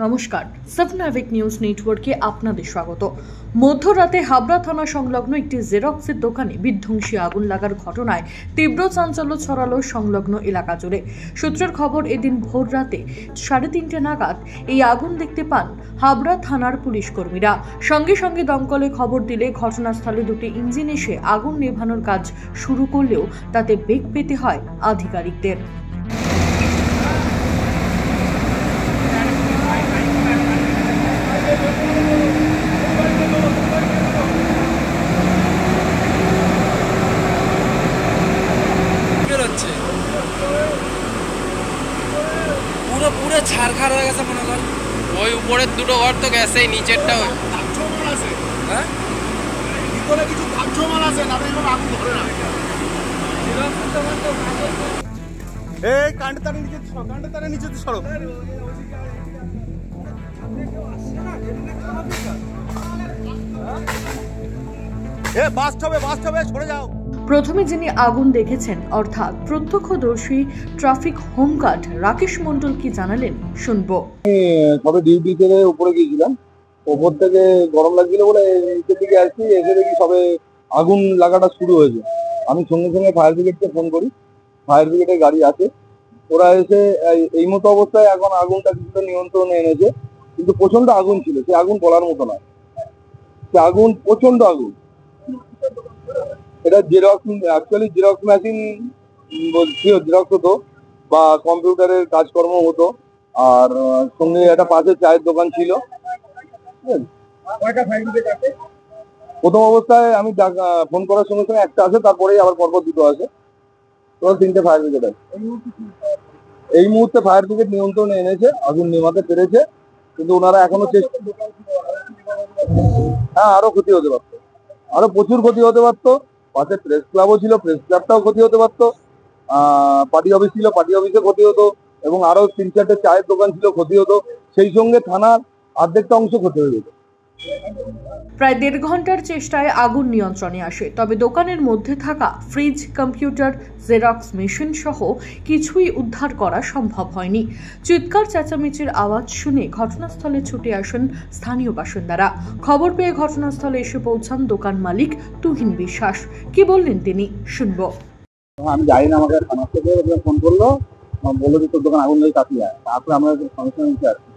নমস্কার, সাবনাভিক নিউজ নেটওয়ার্কে আপনাদের স্বাগত। মধ্যরাতে হাবড়া থানা সংলগ্ন একটি জেরক্সের দোকানে বিধ্বংসী আগুন লাগার ঘটনায় তীব্র চাঞ্চল্য ছড়ালো সংলগ্ন এলাকা জুড়ে। সূত্রের খবর, এদিন ভোর রাতে 3:30 নাগাদ এই আগুন দেখতে পান হাবড়া থানার পুলিশ কর্মীরা। সঙ্গে সঙ্গে দমকলে খবর দিলে ঘটনাস্থলে দুটি ইঞ্জিন এসে আগুন নেভানোর কাজ শুরু করলেও তাতে বেগ পেতে হয় আধিকারিকদের। পুরো ছারখার হয়ে গেছে মনে কর। ওই উপরের দুটো ঘর তো গেছেই, নিচেরটা হ্যাঁ ভিতরে কিছু কাঁচমাল আছে না, আগুন ধরে না। এই কান্ডতারে নিচে সরো। বাস্ট হবে সরে যাও। প্রথমে যিনি আগুন দেখেছেন অর্থাৎ প্রত্যক্ষদর্শী ট্রাফিক হোমগার্ড রাকেশ মন্ডল কি জানালেন শুনবো। সবে ডিউটি থেকে উপরে গিয়েছিলাম, ওপর থেকে গরম লাগছিল বলে নিচের দিকে আসছি, এসে দেখি সবে আগুন লাগাটা শুরু হয়েছে। আমি সঙ্গে সঙ্গে ফায়ার ব্রিগেডকে ফোন করি, ফায়ার ব্রিগেডের গাড়ি আছে, ওরা এসে এই মতো অবস্থায় এখন আগুনটা কিছুটা নিয়ন্ত্রণে এনেছে, কিন্তু প্রচন্ড আগুন ছিল। সে আগুন বলার মতো নয়, সে আগুন প্রচন্ড আগুন। এটা অ্যাকচুয়ালি জেরক্স মেশিন জেরক্স হতো বা কম্পিউটারের কাজকর্ম হতো, আর সঙ্গে একটা পাশে চায়ের দোকান ছিল। প্রথম অবস্থায় আমি ফোন করার সঙ্গে সঙ্গে একটা আসে, তারপরেই আবার পরপর দুটো আসে, টোটাল 3টে ফায়ার ব্রিগেড আছে। এই মুহূর্তে ফায়ার ব্রিগেড নিয়ন্ত্রণে এনেছে, আগুন নেভাতে পেরেছে, কিন্তু ওনারা এখনো চেষ্টা। হ্যাঁ, আরো ক্ষতি হতে পারতো, আরো প্রচুর ক্ষতি হতে পারতো। পাশে প্রেস ক্লাবও ছিল, প্রেস ক্লাবটাও ক্ষতি হতে পারতো। পার্টি অফিস ছিল, পার্টি অফিসে ক্ষতি হতো, এবং আরো 3-4টে চায়ের দোকান ছিল, ক্ষতি হতো। সেই সঙ্গে থানার অর্ধেকটা অংশ ক্ষতি হয়ে যেত। প্রায় 1.5 ঘন্টার চেষ্টায় আগুন নিয়ন্ত্রণে আসে, তবে দোকানের মধ্যে থাকা ফ্রিজ, কম্পিউটার, জেরক্স মেশিন সহ কিছুই উদ্ধার করা সম্ভব হয়নি। চিৎকার চেঁচামেচির আওয়াজ শুনে ঘটনাস্থলে ছুটে আসেন স্থানীয় বাসিন্দারা। খবর পেয়ে ঘটনাস্থলে এসে পৌঁছান দোকান মালিক তুহিন বিশ্বাস। কি বললেন তিনি শুনবো। আমি জানি না, আমাকে থানা থেকে ফোন করলো, বললো যে তোর দোকান আগুন লেগে কাছে যায়। তারপরে আমরা সমস্যা নিতে আসছি,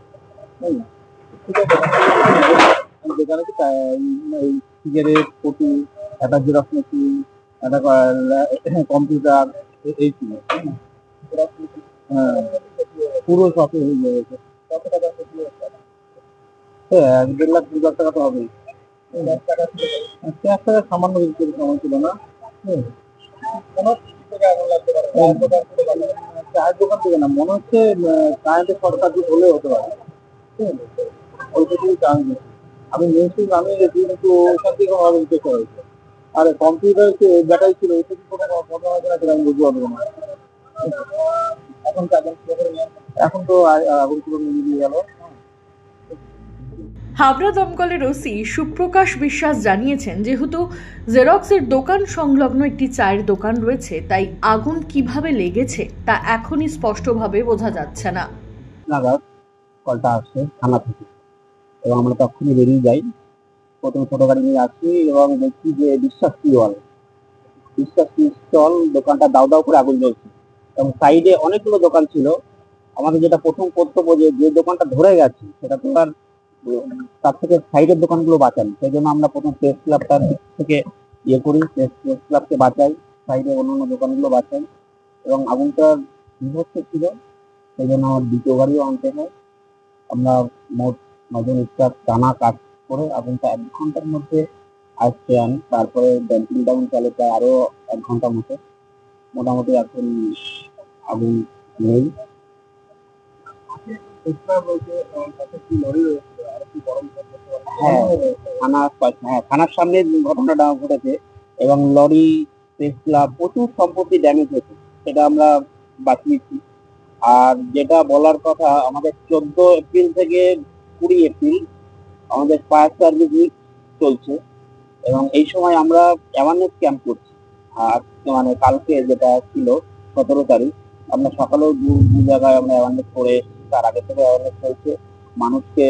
দোকানে সিগারেট, পটু, একটা জেরক্স মেশিন, একটা কম্পিউটার এই ছিল। হ্যাঁ, পুরো শপে হয়ে গেছে। 1.5 লাখ 2 লাখ টাকা তো হবে। সামান্য সময় ছিল না। চায়ের দোকান থেকে না, মনে হচ্ছে কারেন্টের শর্ট সার্কিট হলে হতে পারে। ওই থেকেই চান্স নেই। আমি নিশ্চিত আমি গেছি, কিন্তু ওখান থেকে ভাবে চেষ্টা হয়েছে। আর কম্পিউটার ব্যাটারি ছিল, ওই থেকে কোনো ঘটনা হয়েছে না সেটা আমি বুঝতে পারবো না। এখন তো আগুন পুরো নিয়ে গেল। হাবড়া দমকলের ওসি সুপ্রকাশ বিশ্বাস জানিয়েছেন, যেহেতু জেরক্সের দোকান সংলগ্ন একটি চায়ের দোকান রয়েছে, তাই আগুন কিভাবে লেগেছে তা এখনই স্পষ্টভাবে বোঝা যাচ্ছে না। নাগাদ কলটা আসছে থানা থেকে, এবং আমরা তখনই বেরিয়ে যাই। প্রথমে ছোট গাড়ি নিয়ে আসছি এবং দেখছি যে বিশ্বাস স্টল দোকানটা দাও দাও করে আগুন জ্বলছে, এবং সাইডে অনেকগুলো দোকান ছিল। আমাদের যেটা প্রথম কর্তব্য, যে দোকানটা ধরে গেছে সেটা তো আর তার থেকে সাইডের দোকানগুলো বাঁচানো। সেই জন্য আমরা প্রথম প্রেস ক্লাবটার দিক থেকে করি, প্রেস ক্লাবকে বাঁচাই, সাইডে অন্যান্য দোকানগুলো বাঁচাই, এবং আগুনটা বিভৎস ছিল, সেই জন্য আমার দ্বিতীয় গাড়িও আনতে হয়। আমরা মোট 9 জন স্টাফ টানা কাজ করে আগুনটা 1 ঘন্টার মধ্যে আসতে আনি। তারপরে ড্যাম্পিং ডাউন চলে প্রায় আরো 1 ঘন্টার মতো। মোটামুটি এখন আগুন নেই। থানার সামনে ঘটনাটা ঘটেছে, এবং লরি, প্রেস ক্লাব, প্রচুর সম্পত্তি ড্যামেজ হয়েছে, সেটা আমরা বাঁচিয়েছি। আর যেটা বলার কথা, আমাদের 14 এপ্রিল থেকে 20 এপ্রিল আমাদের ফায়ার সার্ভিস উইক চলছে, এবং এই সময় আমরা অ্যাওয়ারনেস ক্যাম্প করছি। আর মানে কালকে যেটা ছিল 17 তারিখ, আমরা সকালেও দু জায়গায় আমরা অ্যাওয়ারনেস করে, তার আগে থেকে অ্যাওয়ারনেস চলছে। মানুষকে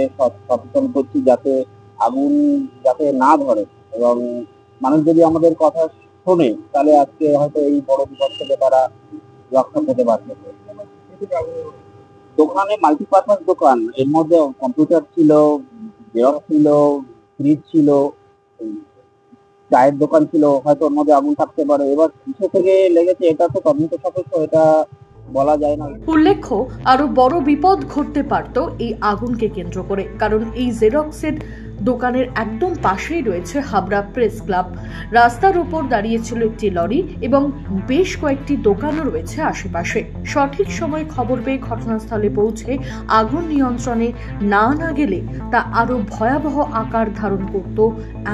সচেতন করছি যাতে আগুন যাতে না ধরে, এবং মানুষ যদি আমাদের কথা শোনে তাহলে আজকে হয়তো এই বড় বিপদ থেকে তারা রক্ষা পেতে পারছে। দোকানে মাল্টিপারপাস দোকান, এর মধ্যে কম্পিউটার ছিল, জেরক্স ছিল, ফ্রিজ ছিল, চায়ের দোকান ছিল, হয়তো ওর মধ্যে আগুন থাকতে পারে। এবার কিসে থেকে লেগেছে এটা তো তদন্ত সাপেক্ষ, এটা বলা যায় না। উল্লেখ্য, আরো বড় বিপদ ঘটতে পারত এই আগুনকে কেন্দ্র করে, কারণ এই জেরক্সের দোকানের একদম পাশেই রয়েছে হাবড়া প্রেস ক্লাব। রাস্তার উপর দাঁড়িয়েছিল একটি লরি এবং বেশ কয়েকটি দোকানও রয়েছে আশেপাশে। সঠিক সময় খবর পেয়ে ঘটনাস্থলে পৌঁছে আগুন নিয়ন্ত্রণে না গেলে তা আরো ভয়াবহ আকার ধারণ করত,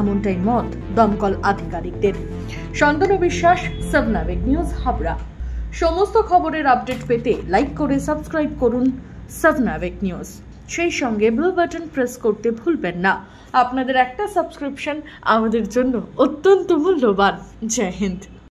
এমনটাই মত দমকল আধিকারিকদের। শান্তনু বিশ্বাস, সাবনাবেক নিউজ, হাবড়া। সমস্ত খবরের আপডেট পেতে লাইক করে সাবস্ক্রাইব করুন সাবনাবেক নিউজ। সেই সঙ্গে বেল বাটন প্রেস করতে ভুলবেন না। আপনাদের একটা সাবস্ক্রিপশন আমাদের জন্য অত্যন্ত মূল্যবান। জয় হিন্দ।